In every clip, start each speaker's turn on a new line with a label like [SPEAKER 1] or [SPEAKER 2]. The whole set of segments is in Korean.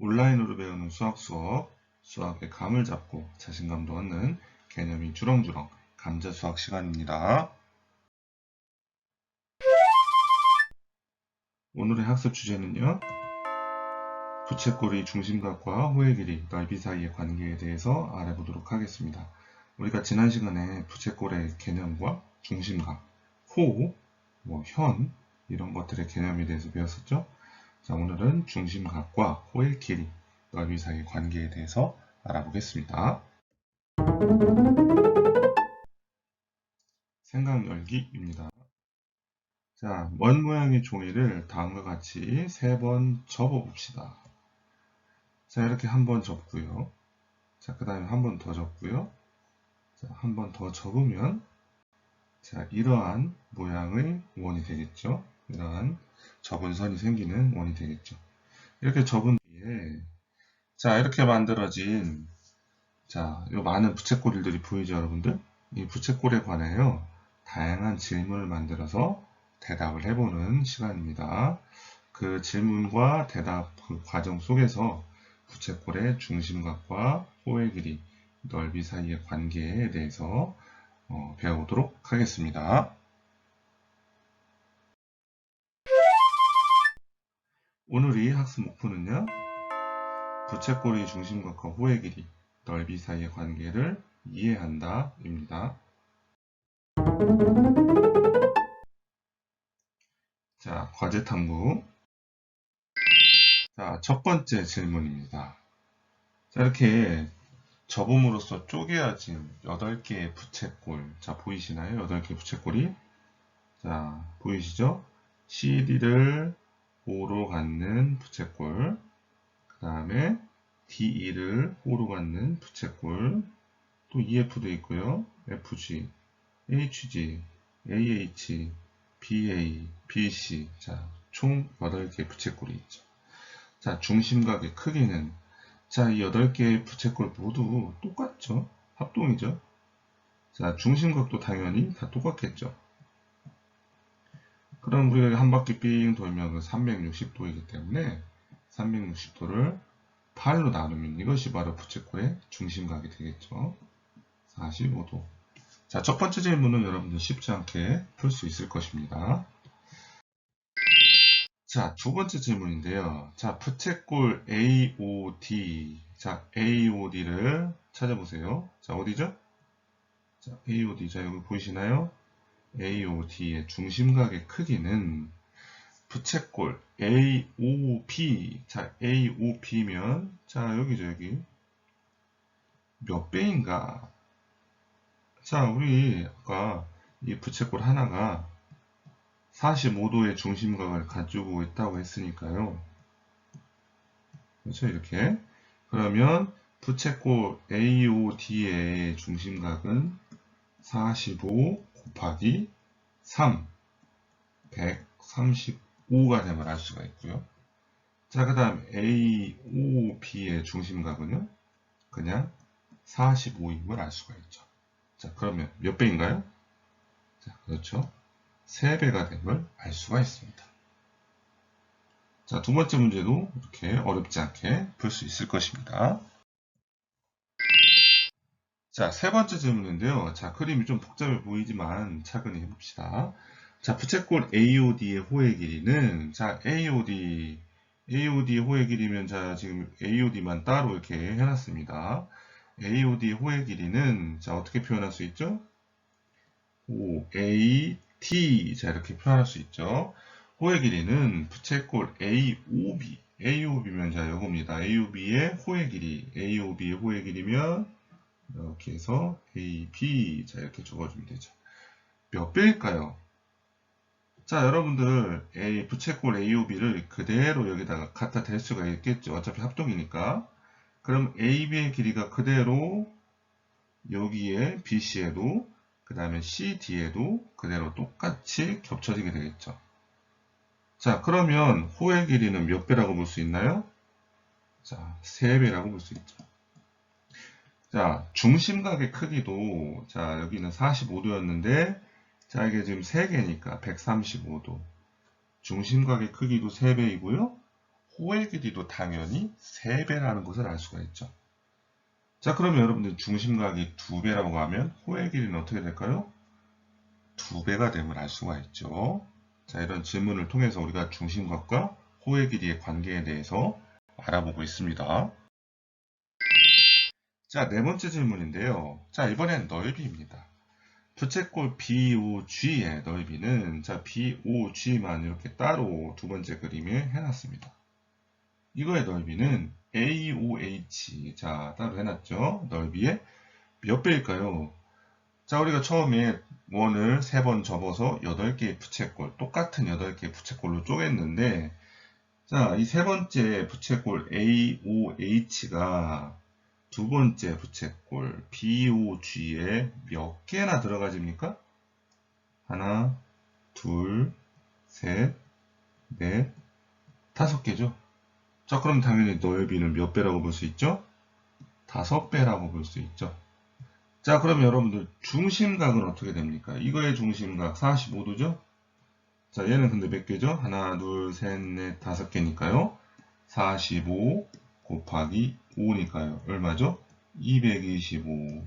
[SPEAKER 1] 온라인으로 배우는 수학의 감을 잡고 자신감도 얻는 개념이 주렁주렁 감자 수학 시간입니다. 오늘의 학습 주제는요. 부채꼴의 중심각과 호의 길이, 넓이 사이의 관계에 대해서 알아보도록 하겠습니다. 우리가 지난 시간에 부채꼴의 개념과 중심각, 호, 현 이런 것들의 개념에 대해서 배웠었죠. 자, 오늘은 중심각과 호의 길이, 넓이 사이의 관계에 대해서 알아보겠습니다. 생각 열기입니다. 자, 먼 모양의 종이를 다음과 같이 3번 접어 봅시다. 자, 이렇게 한 번 접고요. 자, 그 다음에 한 번 더 접고요. 자, 한 번 더 접으면 자, 이러한 모양의 원이 되겠죠. 이러한 접은 선이 생기는 원이 되겠죠. 이렇게 접은 뒤에 자, 이렇게 만들어진 자, 요 많은 부채꼴들이 보이죠, 여러분들? 이 부채꼴에 관하여 다양한 질문을 만들어서 대답을 해보는 시간입니다. 그 질문과 대답 그 과정 속에서 부채꼴의 중심각과 호의 길이, 넓이 사이의 관계에 대해서 배워보도록 하겠습니다. 오늘의 학습 목표는요. 부채꼴의 중심각과 호의 길이, 넓이 사이의 관계를 이해한다 입니다. 자, 과제 탐구. 자, 첫 번째 질문입니다. 자, 이렇게 접음으로써 쪼개어진 8개의 부채꼴. 자, 보이시나요? 8개의 부채꼴이. 자, 보이시죠? CD를 O로 갖는 부채꼴. 그 다음에 DE를 O로 갖는 부채꼴. 또 EF도 있고요. FG, HG, AH, BA, BC. 자, 총 8개의 부채꼴이 있죠. 자, 중심각의 크기는 자, 이 8개의 부채꼴 모두 똑같죠? 합동이죠? 자, 중심각도 당연히 다 똑같겠죠? 그럼 우리가 한 바퀴 삥 돌면 360도이기 때문에 360도를 8로 나누면 이것이 바로 부채꼴의 중심각이 되겠죠? 45도. 자, 첫 번째 질문은 여러분들 쉽지 않게 풀 수 있을 것입니다. 자, 두 번째 질문인데요. 자, 부채꼴 AOD. 자, AOD를 찾아보세요. 자, 어디죠? 자, AOD. 자, 여기 보이시나요? AOD의 중심각의 크기는 부채꼴 AOB. 자, AOB면, 자, 여기죠, 여기. 몇 배인가? 자, 우리 아까 이 부채꼴 하나가 45도의 중심각을 가지고 있다고 했으니까요. 그렇죠? 이렇게. 그러면 부채꼴 AOD의 중심각은 45 곱하기 3, 135가 됨을 알 수가 있고요. 자, 그 다음 AOB의 중심각은요. 그냥 45임을 알 수가 있죠. 자, 그러면 몇 배인가요? 자, 그렇죠. 3배가 됨을 알 수가 있습니다. 자, 두 번째 문제도 이렇게 어렵지 않게 풀 수 있을 것입니다. 자, 세 번째 질문인데요. 자, 그림이 좀 복잡해 보이지만 차근히 해봅시다. 자, 부채꼴 AOD의 호의 길이는 자, AOD의 호의 길이면 자, 지금 AOD만 따로 이렇게 해놨습니다. AOD의 호의 길이는 자, 어떻게 표현할 수 있죠? OAT. 자, 이렇게 표현할 수 있죠. 호의 길이는 부채꼴 AOB. AOB면 자, 요겁니다. AOB의 호의 길이. AOB의 호의 길이면 이렇게 해서 AB. 자, 이렇게 적어주면 되죠. 몇 배일까요? 자, 여러분들 부채꼴 AOB를 그대로 여기다가 갖다 댈 수가 있겠죠. 어차피 합동이니까. 그럼 AB의 길이가 그대로 여기에 BC에도 그 다음에 CD에도 그대로 똑같이 겹쳐지게 되겠죠. 자, 그러면 호의 길이는 몇 배라고 볼 수 있나요? 자, 3배라고 볼 수 있죠. 자, 중심각의 크기도 자, 여기는 45도였는데 자, 이게 지금 3개니까 135도. 중심각의 크기도 3배이고요. 호의 길이도 당연히 3배라는 것을 알 수가 있죠. 자, 그러면 여러분들 중심각이 2배라고 하면 호의 길이는 어떻게 될까요? 2배가 됨을 알 수가 있죠. 자, 이런 질문을 통해서 우리가 중심각과 호의 길이의 관계에 대해서 알아보고 있습니다. 자, 네 번째 질문인데요. 자, 이번엔 넓이입니다. 부채꼴 BOG의 넓이는 자, BOG만 이렇게 따로 두 번째 그림에 해놨습니다. 이거의 넓이는 AOH, 자, 따로 해놨죠. 넓이의 몇 배일까요? 자, 우리가 처음에 원을 3번 접어서 8개의 부채꼴, 똑같은 8개의 부채꼴로 쪼갰는데, 자, 이 세 번째 부채꼴 AOH가 두 번째 부채꼴 BOG에 몇 개나 들어가집니까? 하나, 둘, 셋, 넷, 5개죠. 자, 그럼 당연히 넓이는 몇 배라고 볼 수 있죠? 5배라고 볼 수 있죠. 자, 그럼 여러분들 중심각은 어떻게 됩니까? 이거의 중심각 45도죠? 자, 얘는 근데 몇 개죠? 하나, 둘, 셋, 넷, 5개니까요. 45 곱하기 5니까요. 얼마죠? 225.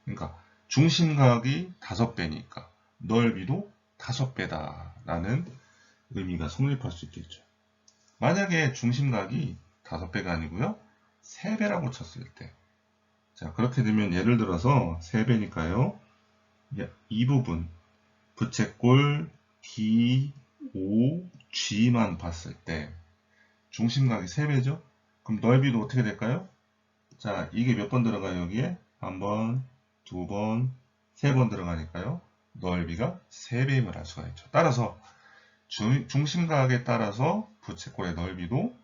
[SPEAKER 1] 그러니까 중심각이 5배니까 넓이도 5배다라는 의미가 성립할 수 있겠죠. 만약에 중심각이 5배가 아니고요. 3배라고 쳤을 때. 자, 그렇게 되면 예를 들어서 3배니까요. 이 부분 부채꼴 BOG만 봤을 때 중심각이 3배죠? 그럼 넓이도 어떻게 될까요? 자, 이게 몇 번 들어가요? 여기에? 한 번, 두 번, 3번 들어가니까요. 넓이가 3배임을 알 수가 있죠. 따라서 중심각에 따라서 부채꼴의 넓이도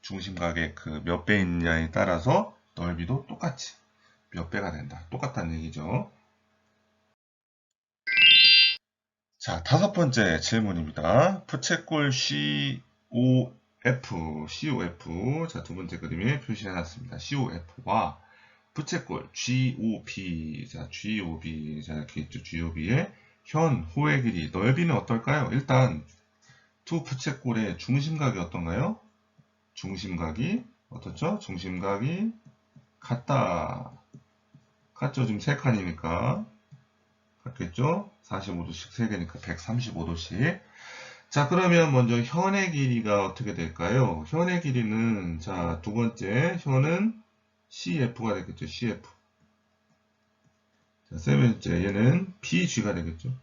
[SPEAKER 1] 중심각의 그 몇 배이냐에 따라서 넓이도 똑같이 몇 배가 된다. 똑같다는 얘기죠. 자, 5번째 질문입니다. 부채꼴 COF. 자, 두 번째 그림에 표시해놨습니다. COF와 부채꼴 GOB. 자, GOB. 자, 이렇게 있죠. GOB의 현, 호의 길이, 넓이는 어떨까요? 일단, 두 부채꼴의 중심각이 어떤가요? 중심각이, 어떻죠? 중심각이 같다. 같죠? 지금 3칸이니까. 같겠죠? 45도씩 3개니까 135도씩. 자, 그러면 먼저 현의 길이가 어떻게 될까요? 현의 길이는, 자, 두 번째, 현은 CF가 되겠죠. CF. 자, 세 번째, 얘는 BG가 되겠죠.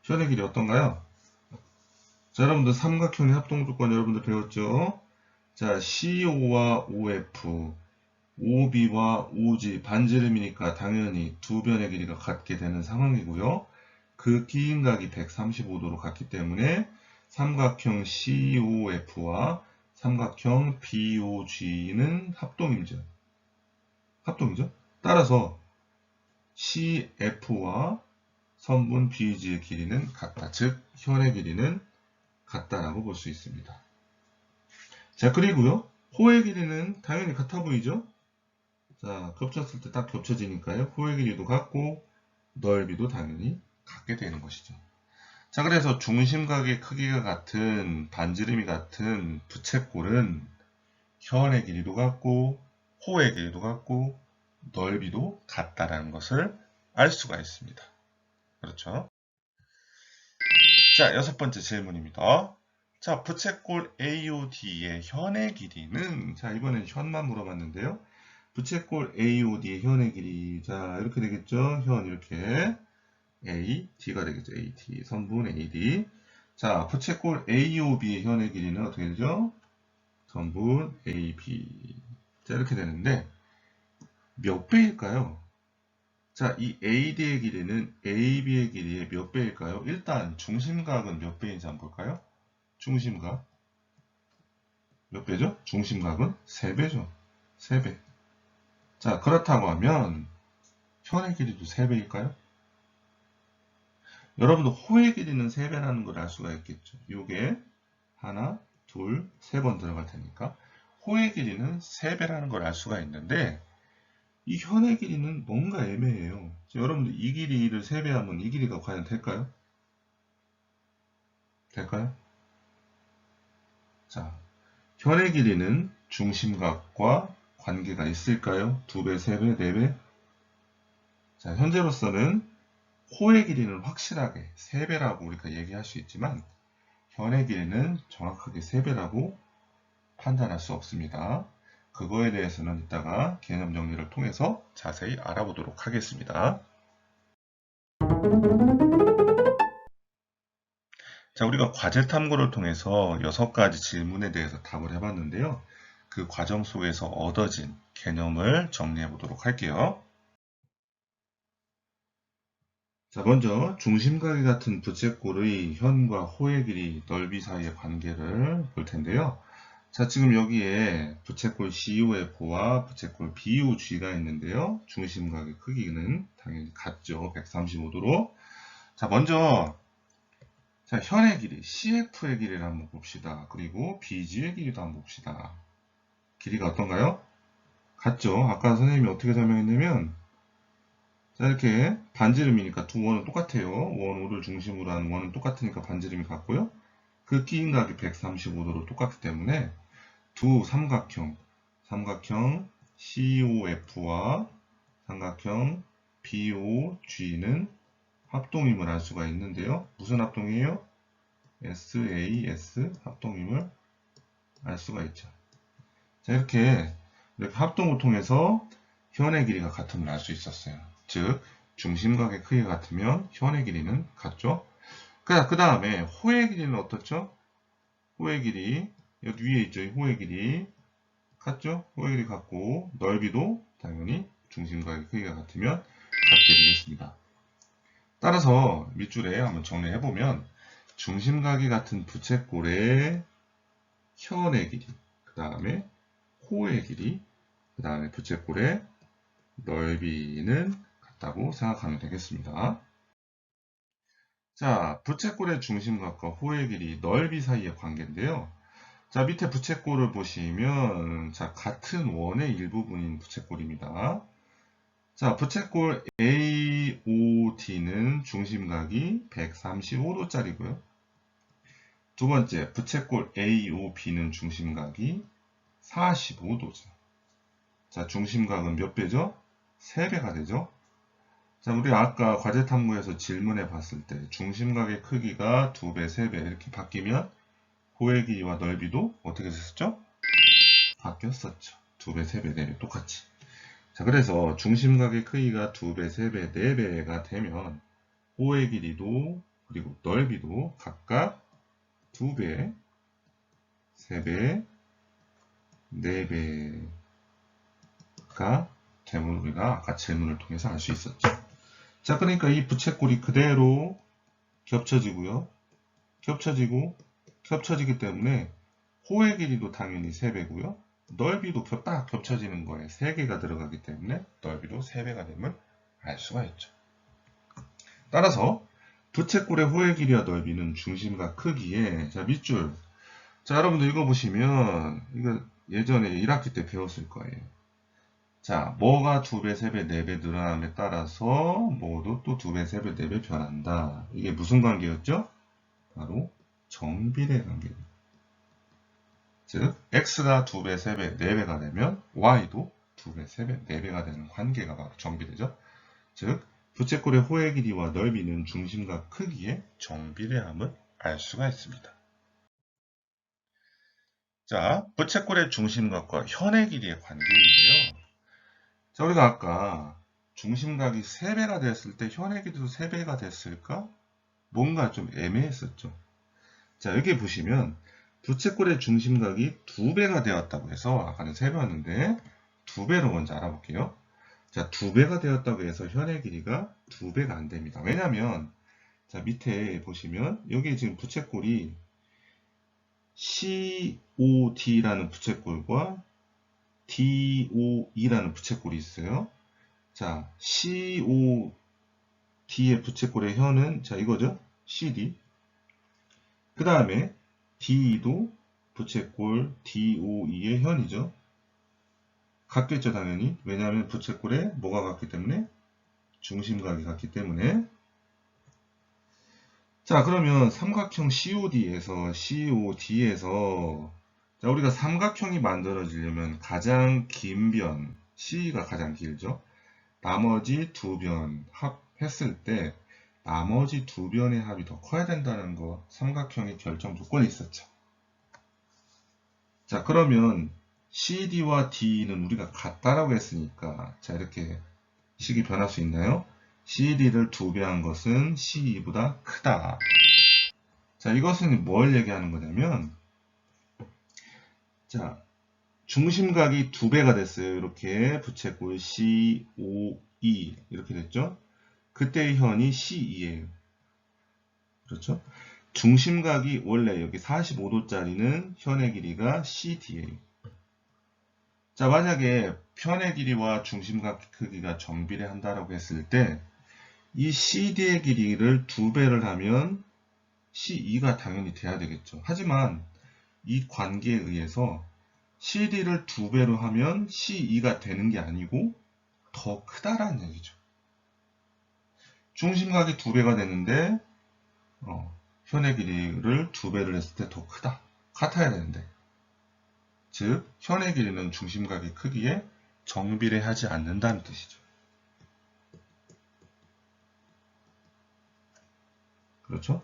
[SPEAKER 1] 현의 길이 어떤가요? 자, 여러분들 삼각형의 합동조건 여러분들 배웠죠? 자, CO와 OF, OB와 OG, 반지름이니까 당연히 두 변의 길이가 같게 되는 상황이고요. 그 기인각이 135도로 같기 때문에 삼각형 COF와 삼각형 BOG는 합동이죠. 합동이죠. 따라서 CF와 선분 BG의 길이는 같다. 즉, 현의 길이는 같다라고 볼 수 있습니다. 자, 그리고요. 호의 길이는 당연히 같아 보이죠? 자, 겹쳤을 때 딱 겹쳐지니까요. 호의 길이도 같고 넓이도 당연히 같게 되는 것이죠. 자, 그래서 중심각의 크기가 같은 반지름이 같은 부채꼴은 현의 길이도 같고 호의 길이도 같고 넓이도 같다라는 것을 알 수가 있습니다. 그렇죠? 자, 6번째 질문입니다. 자, 부채꼴 AOD의 현의 길이는, 자, 이번엔 현만 물어봤는데요. 부채꼴 AOD의 현의 길이, 자, 이렇게 되겠죠? 현, 이렇게. AD가 되겠죠. AD. 선분 AD. 자, 부채꼴 AOB의 현의 길이는 어떻게 되죠? 선분 AB. 자, 이렇게 되는데, 몇 배일까요? 자, 이 AD의 길이는 AB의 길이의 몇 배일까요? 일단 중심각은 몇 배인지 한번 볼까요? 중심각 몇 배죠? 중심각은 3배죠. 3배. 자, 그렇다고 하면 현의 길이도 3배일까요? 여러분도 호의 길이는 3배라는 걸 알 수가 있겠죠. 요게 하나, 둘, 3번 들어갈 테니까 호의 길이는 3배라는 걸 알 수가 있는데 이 현의 길이는 뭔가 애매해요. 여러분들 이 길이를 3배하면 이 길이가 과연 될까요? 될까요? 자, 현의 길이는 중심각과 관계가 있을까요? 2배, 3배, 4배? 자, 현재로서는 호의 길이는 확실하게 3배라고 우리가 얘기할 수 있지만 현의 길이는 정확하게 3배라고 판단할 수 없습니다. 그거에 대해서는 이따가 개념 정리를 통해서 자세히 알아보도록 하겠습니다. 자, 우리가 과제 탐구를 통해서 6가지 질문에 대해서 답을 해봤는데요. 그 과정 속에서 얻어진 개념을 정리해 보도록 할게요. 자, 먼저 중심각이 같은 부채꼴의 현과 호의 길이, 넓이 사이의 관계를 볼 텐데요. 자, 지금 여기에 부채꼴 COF와 부채꼴 BOG가 있는데요. 중심각의 크기는 당연히 같죠. 135도로. 자, 먼저 자, 현의 길이, CF의 길이를 한번 봅시다. 그리고 BG의 길이도 한번 봅시다. 길이가 어떤가요? 같죠? 아까 선생님이 어떻게 설명했냐면 자, 이렇게 반지름이니까 두 원은 똑같아요. 원 5를 중심으로 한 원은 똑같으니까 반지름이 같고요. 그 끼인각이 135도로 똑같기 때문에 두 삼각형 COF와 삼각형 BOG는 합동임을 알 수가 있는데요. 무슨 합동이에요? SAS 합동임을 알 수가 있죠. 자, 이렇게 합동을 통해서 현의 길이가 같음을 알 수 있었어요. 즉, 중심각의 크기가 같으면 현의 길이는 같죠. 그 다음에 호의 길이는 어떻죠? 호의 길이, 여기 위에 있죠. 호의 길이 같죠? 호의 길이 같고 넓이도 당연히 중심각의 크기가 같으면 같게 되겠습니다. 따라서 밑줄에 한번 정리해보면 중심각이 같은 부채꼴의 현의 길이, 그 다음에 호의 길이, 그 다음에 부채꼴의 넓이는 같다고 생각하면 되겠습니다. 자, 부채꼴의 중심각과 호의 길이, 넓이 사이의 관계인데요. 자, 밑에 부채꼴을 보시면 자, 같은 원의 일부분인 부채꼴입니다. 자, 부채꼴 AOD는 중심각이 135도짜리고요. 두 번째, 부채꼴 AOB는 중심각이 45도죠. 자, 중심각은 몇 배죠? 3배가 되죠. 자, 우리 아까 과제 탐구에서 질문해 봤을 때 중심각의 크기가 2배, 3배 이렇게 바뀌면 호의 길이와 넓이도 어떻게 됐었죠? 바뀌었었죠. 2배, 3배, 4배 똑같이. 자, 그래서 중심각의 크기가 2배, 3배, 4배가 되면 호의 길이도 그리고 넓이도 각각 2배, 3배, 4배가 됨을 우리가 아까 질문을 통해서 알 수 있었죠. 자, 그러니까 이 부채꼴이 그대로 겹쳐지고요. 겹쳐지기 때문에 호의 길이도 당연히 3배고요. 넓이도 딱 겹쳐지는 거에 3개가 들어가기 때문에 넓이도 3배가 됨을 알 수가 있죠. 따라서 부채꼴의 호의 길이와 넓이는 중심각 크기에 자, 밑줄. 자, 여러분들 이거 보시면 이거 예전에 1학기 때 배웠을 거예요. 자, 뭐가 2배, 3배, 4배 늘어남에 따라서 뭐도 또 2배, 3배, 4배 변한다. 이게 무슨 관계였죠? 바로 정비례 관계입니다. 즉, x가 2배, 3배, 4배가 되면 y도 2배, 3배, 4배가 되는 관계가 바로 정비례죠. 즉, 부채꼴의 호의 길이와 넓이는 중심각 크기의 정비례함을 알 수가 있습니다. 자, 부채꼴의 중심각과 현의 길이의 관계인데요. 자, 우리가 아까 중심각이 3배가 됐을 때 현의 길이도 3배가 됐을까? 뭔가 좀 애매했었죠. 자, 여기 보시면 부채꼴의 중심각이 2배가 되었다고 해서 아까는 3배였는데 2배로 먼저 알아볼게요. 자, 2배가 되었다고 해서 현의 길이가 2배가 안 됩니다. 왜냐면 자, 밑에 보시면 여기 지금 부채꼴이 COD라는 부채꼴과 DOE라는 부채꼴이 있어요. 자, COD의 부채꼴의 현은 자, 이거죠. CD. 그 다음에 D도 부채꼴 DOE의 현이죠. 같겠죠, 당연히. 왜냐하면 부채꼴에 뭐가 같기 때문에? 중심각이 같기 때문에. 자, 그러면 삼각형 COD에서 자, 우리가 삼각형이 만들어지려면 가장 긴 변, C가 가장 길죠. 나머지 두 변 합했을 때 나머지 두 변의 합이 더 커야 된다는 거 삼각형의 결정 조건이 있었죠. 자, 그러면 CD와 D는 우리가 같다라고 했으니까 자, 이렇게 식이 변할 수 있나요? CD를 2배 한 것은 CE보다 크다. 자, 이것은 뭘 얘기하는 거냐면 자, 중심각이 2배가 됐어요. 이렇게 부채꼴 COE 이렇게 됐죠? 그때의 현이 CE예요. 그렇죠? 중심각이 원래 여기 45도짜리는 현의 길이가 CD예요. 자, 만약에 편의 길이와 중심각 크기가 정비례한다라고 했을 때 이 CD의 길이를 2배를 하면 CE가 당연히 돼야 되겠죠. 하지만 이 관계에 의해서 CD를 2배로 하면 CE가 되는 게 아니고 더 크다라는 얘기죠. 중심각이 2배가 되는데 현의 길이를 2배를 했을 때 더 크다. 같아야 되는데 즉 현의 길이는 중심각의 크기에 정비례하지 않는다는 뜻이죠. 그렇죠?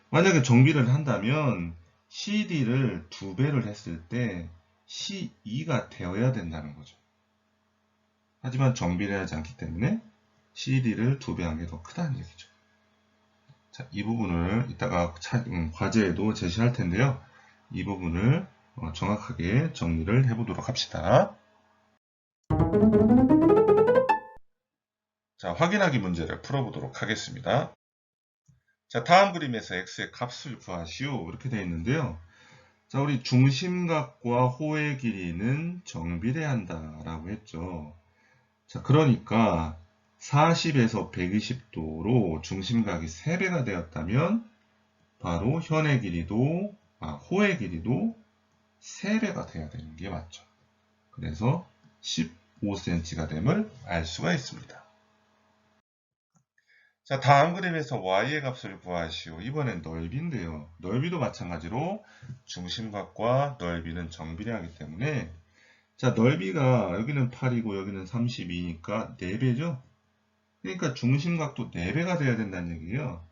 [SPEAKER 1] 만약에 정비를 한다면 CD를 2배를 했을 때 CE가 되어야 된다는 거죠. 하지만 정비례하지 않기 때문에 CD를 2배 한 게 더 크다는 얘기죠. 자, 이 부분을 이따가 과제에도 제시할 텐데요. 이 부분을 정확하게 정리를 해보도록 합시다. 자, 확인하기 문제를 풀어보도록 하겠습니다. 자, 다음 그림에서 x의 값을 구하시오. 이렇게 되어 있는데요. 자, 우리 중심각과 호의 길이는 정비례한다 라고 했죠. 자, 그러니까 40에서 120도로 중심각이 3배가 되었다면 바로 현의 길이도, 호의 길이도 3배가 돼야 되는 게 맞죠. 그래서 15cm가 됨을 알 수가 있습니다. 자, 다음 그림에서 y의 값을 구하시오. 이번엔 넓이인데요. 넓이도 마찬가지로 중심각과 넓이는 정비례하기 때문에 자, 넓이가 여기는 8이고 여기는 32니까 4배죠? 그러니까 중심각도 4배가 돼야 된다는 얘기예요.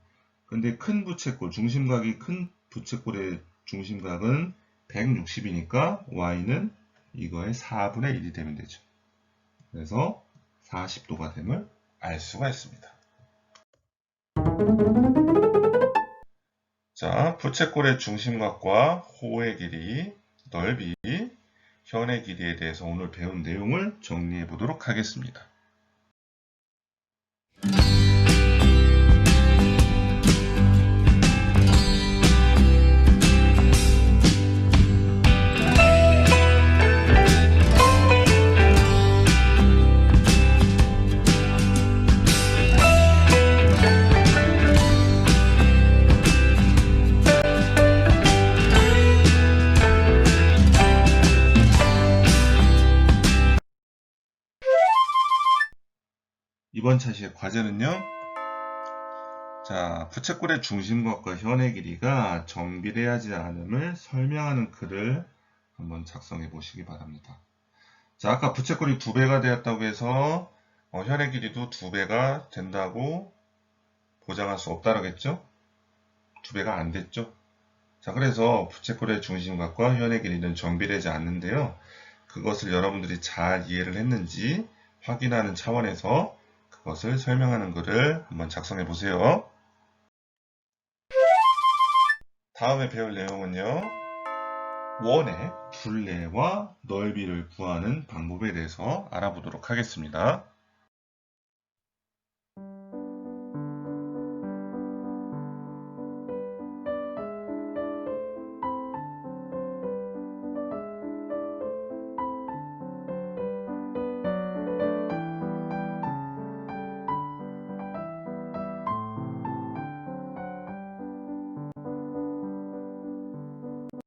[SPEAKER 1] 근데 큰 부채꼴, 중심각이 큰 부채꼴의 중심각은 160이니까 y는 이거의 4분의 1이 되면 되죠. 그래서 40도가 됨을 알 수가 있습니다. 자, 부채꼴의 중심각과 호의 길이, 넓이, 현의 길이에 대해서 오늘 배운 내용을 정리해 보도록 하겠습니다. 이번 차시의 과제는요. 자, 부채꼴의 중심각과 현의 길이가 정비례하지 않음을 설명하는 글을 한번 작성해 보시기 바랍니다. 자, 아까 부채꼴이 2배가 되었다고 해서 현의 길이도 2배가 된다고 보장할 수 없다고 했죠? 2배가 안 됐죠? 자, 그래서 부채꼴의 중심각과 현의 길이는 정비되지 않는데요. 그것을 여러분들이 잘 이해를 했는지 확인하는 차원에서 그것을 설명하는 글을 한번 작성해 보세요. 다음에 배울 내용은요. 원의 둘레와 넓이를 구하는 방법에 대해서 알아보도록 하겠습니다.